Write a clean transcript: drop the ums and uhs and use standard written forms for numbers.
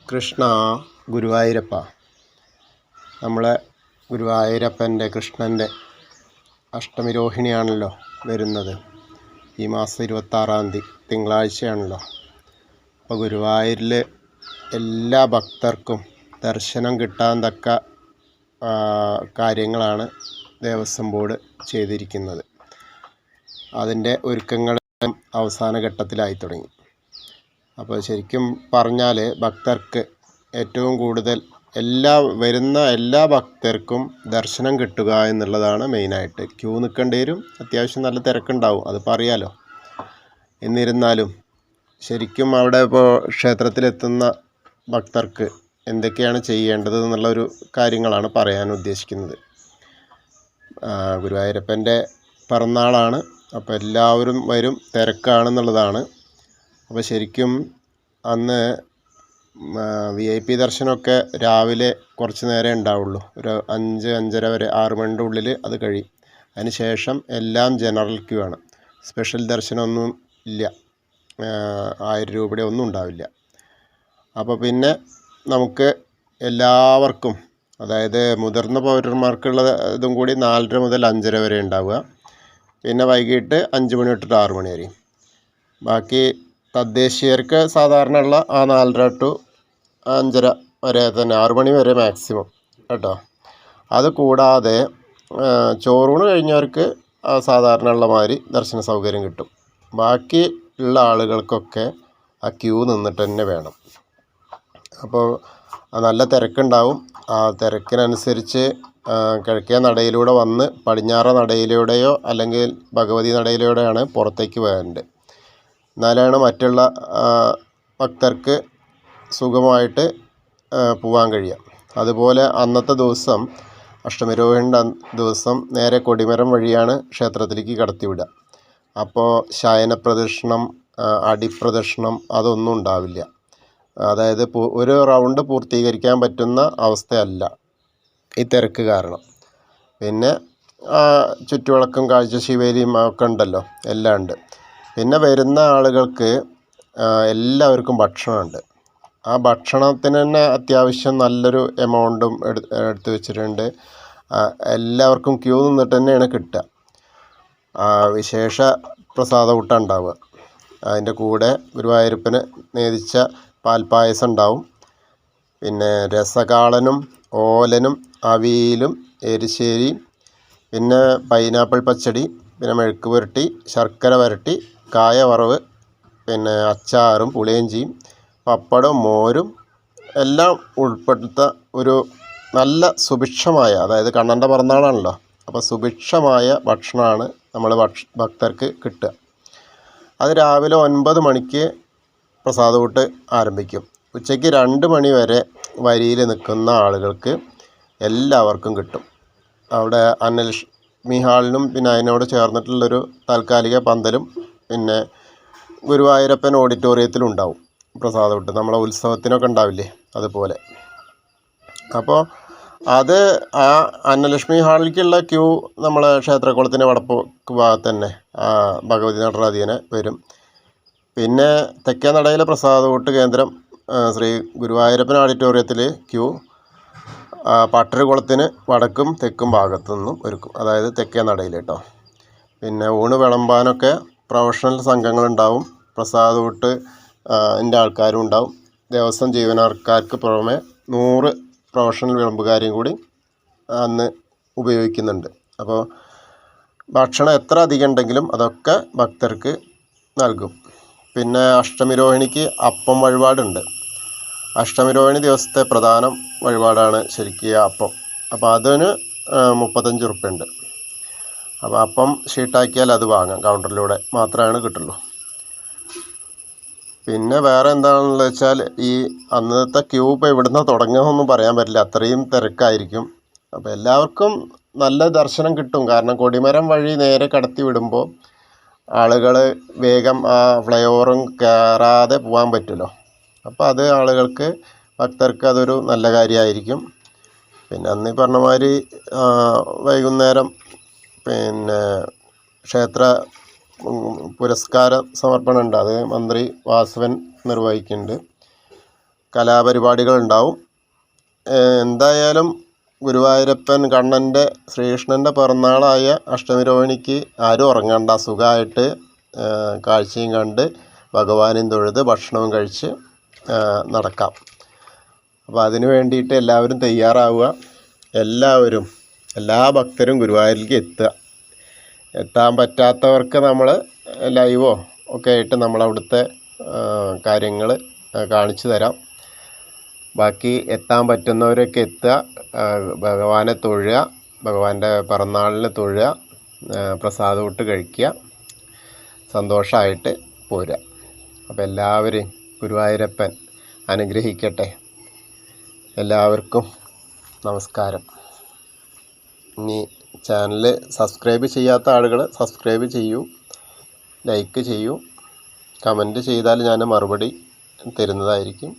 കൃഷ്ണ ഗുരുവായൂരപ്പ. നമ്മളെ ഗുരുവായൂരപ്പൻ്റെ കൃഷ്ണൻ്റെ അഷ്ടമിരോഹിണിയാണല്ലോ വരുന്നത്. ഈ മാസം 26-ാം തീയതി തിങ്കളാഴ്ചയാണല്ലോ. അപ്പോൾ ഗുരുവായൂരിൽ എല്ലാ ഭക്തർക്കും ദർശനം കിട്ടാൻ തക്ക കാര്യങ്ങളാണ് ദേവസ്വം ബോർഡ് ചെയ്തിരിക്കുന്നത്. അതിൻ്റെ ഒരുക്കങ്ങൾ അവസാന ഘട്ടത്തിലായി തുടങ്ങി. അപ്പോൾ ശരിക്കും പറഞ്ഞാൽ ഭക്തർക്ക് ഏറ്റവും കൂടുതൽ വരുന്ന എല്ലാ ഭക്തർക്കും ദർശനം കിട്ടുക എന്നുള്ളതാണ് മെയിനായിട്ട്. ക്യൂ നിൽക്കേണ്ടി വരും, അത്യാവശ്യം നല്ല തിരക്കുണ്ടാവും, അതിപ്പോൾ അറിയാലോ. എന്നിരുന്നാലും ശരിക്കും അവിടെ ഇപ്പോൾ ക്ഷേത്രത്തിലെത്തുന്ന ഭക്തർക്ക് എന്തൊക്കെയാണ് ചെയ്യേണ്ടത് എന്നുള്ളൊരു കാര്യങ്ങളാണ് പറയാൻ ഉദ്ദേശിക്കുന്നത്. ഗുരുവായൂരപ്പൻ്റെ പിറന്നാളാണ്, അപ്പോൾ എല്ലാവരും വരും, തിരക്കാണെന്നുള്ളതാണ്. അപ്പോൾ ശരിക്കും അന്ന് VIP ദർശനമൊക്കെ രാവിലെ കുറച്ച് നേരം ഉണ്ടാവുള്ളൂ, ഒരു 5-5:30 വരെ, 6 മണിൻ്റെ ഉള്ളിൽ അത് കഴിയും. അതിന് ശേഷം എല്ലാം ജനറൽ ക്യൂ ആണ്. സ്പെഷ്യൽ ദർശനമൊന്നും ഇല്ല, 1000 രൂപയുടെ ഒന്നും ഉണ്ടാവില്ല. അപ്പോൾ പിന്നെ നമുക്ക് എല്ലാവർക്കും, അതായത് മുതിർന്ന പൗരന്മാർക്കുള്ള ഇതും കൂടി 4:30 മുതൽ 5:30 വരെ ഉണ്ടാവുക. പിന്നെ വൈകിട്ട് 5 മണി തൊട്ടിട്ട് 6 മണി വരെയും. ബാക്കി തദ്ദേശീയർക്ക് സാധാരണ ഉള്ള ആ 4:30 ടു 5:30 വരെ തന്നെ, 6 മണി വരെ മാക്സിമം കേട്ടോ. അത് കൂടാതെ ചോറൂണ് കഴിഞ്ഞവർക്ക് സാധാരണ ഉള്ള മാതിരി ദർശന സൗകര്യം കിട്ടും. ബാക്കി ഉള്ള ആളുകൾക്കൊക്കെ ആ ക്യൂ നിന്നിട്ട് തന്നെ വേണം. അപ്പോൾ നല്ല തിരക്കുണ്ടാവും. ആ തിരക്കിനനുസരിച്ച് കിഴക്കേ നടയിലൂടെ വന്ന് പടിഞ്ഞാറ നടയിലൂടെയോ അല്ലെങ്കിൽ ഭഗവതി നടയിലൂടെയാണ് പുറത്തേക്ക് പോകേണ്ടത്. എന്നാലാണ് മറ്റുള്ള ഭക്തർക്ക് സുഖമായിട്ട് പോകാൻ കഴിയുക. അതുപോലെ അന്നത്തെ ദിവസം, അഷ്ടമിരോഹിണിയുടെ ദിവസം, നേരെ കൊടിമരം വഴിയാണ് ക്ഷേത്രത്തിലേക്ക് കടത്തിവിടുക. അപ്പോൾ ശയനപ്രദക്ഷിണം, അടിപ്രദക്ഷിണം അതൊന്നും ഉണ്ടാവില്ല. അതായത് ഒരു റൗണ്ട് പൂർത്തീകരിക്കാൻ പറ്റുന്ന അവസ്ഥയല്ല ഈ തിരക്ക് കാരണം. പിന്നെ ചുറ്റുവിളക്കും കാഴ്ചശീവേലിയും ഒക്കെ ഉണ്ടല്ലോ, എല്ലാം ഉണ്ട്. പിന്നെ വരുന്ന ആളുകൾക്ക് എല്ലാവർക്കും ഭക്ഷണമുണ്ട്. ആ ഭക്ഷണത്തിന് തന്നെ അത്യാവശ്യം നല്ലൊരു എമൗണ്ടും എടുത്ത് വെച്ചിട്ടുണ്ട്. എല്ലാവർക്കും ക്യൂ നിന്നിട്ട് തന്നെയാണ് കിട്ടുക. വിശേഷ പ്രസാദകൂട്ടം ഉണ്ടാവുക. അതിൻ്റെ കൂടെ ഗുരുവായൂരപ്പന് നേദിച്ച പാൽപ്പായസം ഉണ്ടാവും. പിന്നെ രസകാളനും ഓലനും അവിയലും എരിശ്ശേരിയും, പിന്നെ പൈനാപ്പിൾ പച്ചടി, പിന്നെ മെഴുക്ക് പുരട്ടി, ശർക്കര വരട്ടി, കായ വറവ്, പിന്നെ അച്ചാറും പുളിയിഞ്ചിയും പപ്പടവും മോരും എല്ലാം ഉൾപ്പെടുത്ത ഒരു നല്ല സുഭിക്ഷമായ, അതായത് കണ്ണൻ്റെ പിറന്നാളാണല്ലോ, അപ്പോൾ സുഭിക്ഷമായ ഭക്ഷണമാണ് നമ്മൾ ഭക്തർക്ക് കിട്ടുക. അത് രാവിലെ 9 മണിക്ക് പ്രസാദകൂട്ട് ആരംഭിക്കും. ഉച്ചയ്ക്ക് 2 മണി വരെ വരിയിൽ നിൽക്കുന്ന ആളുകൾക്ക് എല്ലാവർക്കും കിട്ടും. അവിടെ അന്നലക്ഷ്മി ഹാളിനും പിന്നെ അതിനോട് ചേർന്നിട്ടുള്ളൊരു താൽക്കാലിക പന്തലും പിന്നെ ഗുരുവായൂരപ്പൻ ഓഡിറ്റോറിയത്തിലും ഉണ്ടാവും പ്രസാദകൂട്ട്. നമ്മളെ ഉത്സവത്തിനൊക്കെ ഉണ്ടാവില്ലേ, അതുപോലെ. അപ്പോൾ അത് ആ അന്നലക്ഷ്മി ഹാളിലേക്കുള്ള ക്യൂ നമ്മളെ ക്ഷേത്രക്കുളത്തിൻ്റെ വടക്ക് ഭാഗത്ത് തന്നെ ഭഗവതി നടരാധികനെ വരും. പിന്നെ തെക്കേ നടയിലെ പ്രസാദകൂട്ട് കേന്ദ്രം ശ്രീ ഗുരുവായൂരപ്പൻ ഓഡിറ്റോറിയത്തിൽ ക്യൂ പട്ടരുകുളത്തിന് വടക്കും തെക്കും ഭാഗത്തു നിന്നും ഒരുക്കും, അതായത് തെക്കേ നടയിൽ കേട്ടോ. പിന്നെ ഊണ് വിളമ്പാനൊക്കെ പ്രൊഫഷണൽ സംഘങ്ങളുണ്ടാവും. പ്രസാദകൂട്ട് ൻ്റെ ആൾക്കാരും ഉണ്ടാവും. ദേവസ്വം ജീവനക്കാർക്ക് പുറമെ 100 പ്രൊഫഷണൽ വിളമ്പുകാരെയും കൂടി അന്ന് ഉപയോഗിക്കുന്നുണ്ട്. അപ്പോൾ ഭക്ഷണം എത്ര അധികം ഉണ്ടെങ്കിലും അതൊക്കെ ഭക്തർക്ക് നൽകും. പിന്നെ അഷ്ടമിരോഹിണിക്ക് അപ്പം വഴിപാടുണ്ട്. അഷ്ടമിരോഹിണി ദിവസത്തെ പ്രധാന വഴിപാടാണ് ശരിക്കും അപ്പം. അപ്പോൾ അതിന് 35 ഉറുപ്പ്യ ഉണ്ട്. അപ്പോൾ അപ്പം ഷീട്ടാക്കിയാൽ അത് വാങ്ങാം, കൗണ്ടറിലൂടെ മാത്രമാണ് കിട്ടുള്ളൂ. പിന്നെ വേറെ എന്താണെന്ന് വെച്ചാൽ ഈ അന്നത്തെ ക്യൂ ഇപ്പോൾ എവിടുന്ന് തുടങ്ങുമെന്നൊന്നും പറയാൻ പറ്റില്ല, അത്രയും തിരക്കായിരിക്കും. അപ്പോൾ എല്ലാവർക്കും നല്ല ദർശനം കിട്ടും. കാരണം കൊടിമരം വഴി നേരെ കടത്തി വിടുമ്പോൾ ആളുകൾ വേഗം ആ ഫ്ലൈ ഓവറും കയറാതെ പോകാൻ പറ്റുമല്ലോ. അപ്പോൾ അത് ആളുകൾക്ക്, ഭക്തർക്ക് അതൊരു നല്ല കാര്യമായിരിക്കും. പിന്നെ അന്ന് ഈ പറഞ്ഞ മാതിരി വൈകുന്നേരം പിന്നെ ക്ഷേത്ര പുരസ്കാര സമർപ്പണം ഉണ്ട്. അത് മന്ത്രി വാസവൻ നിർവഹിക്കുന്നുണ്ട്. കലാപരിപാടികളുണ്ടാവും. എന്തായാലും ഗുരുവായൂരപ്പൻ കണ്ണൻ്റെ ശ്രീകൃഷ്ണൻ്റെ പിറന്നാളായ അഷ്ടമിരോഹിണിക്ക് ആരും ഉറങ്ങണ്ട, സുഖമായിട്ട് കാഴ്ചയും കണ്ട് ഭഗവാനെയും തൊഴുത് ഭക്ഷണവും കഴിച്ച് നടക്കാം. അപ്പോൾ അതിന് വേണ്ടിയിട്ട് എല്ലാവരും തയ്യാറാവുക. എല്ലാവരും, എല്ലാ ഭക്തരും ഗുരുവായൂരിലേക്ക് എത്തുക. എത്താൻ പറ്റാത്തവർക്ക് നമ്മൾ ലൈവോ ഒക്കെ ആയിട്ട് നമ്മളവിടുത്തെ കാര്യങ്ങൾ കാണിച്ചു തരാം. ബാക്കി എത്താൻ പറ്റുന്നവരൊക്കെ എത്തുക, ഭഗവാനെ തൊഴുക, ഭഗവാന്റെ പിറന്നാളിന് തൊഴുക, പ്രസാദമൂട്ട് കഴിക്കുക, സന്തോഷമായിട്ട് പോരുക. അപ്പോൾ എല്ലാവരെയും ഗുരുവായൂരപ്പൻ അനുഗ്രഹിക്കട്ടെ. എല്ലാവർക്കും നമസ്കാരം. ഇനി ചാനൽ സബ്സ്ക്രൈബ് ചെയ്യാത്ത ആളുകൾ സബ്സ്ക്രൈബ് ചെയ്യൂ, ലൈക്ക് ചെയ്യൂ, കമൻറ്റ് ചെയ്താൽ ഞാൻ മറുപടി തരുന്നതായിരിക്കും.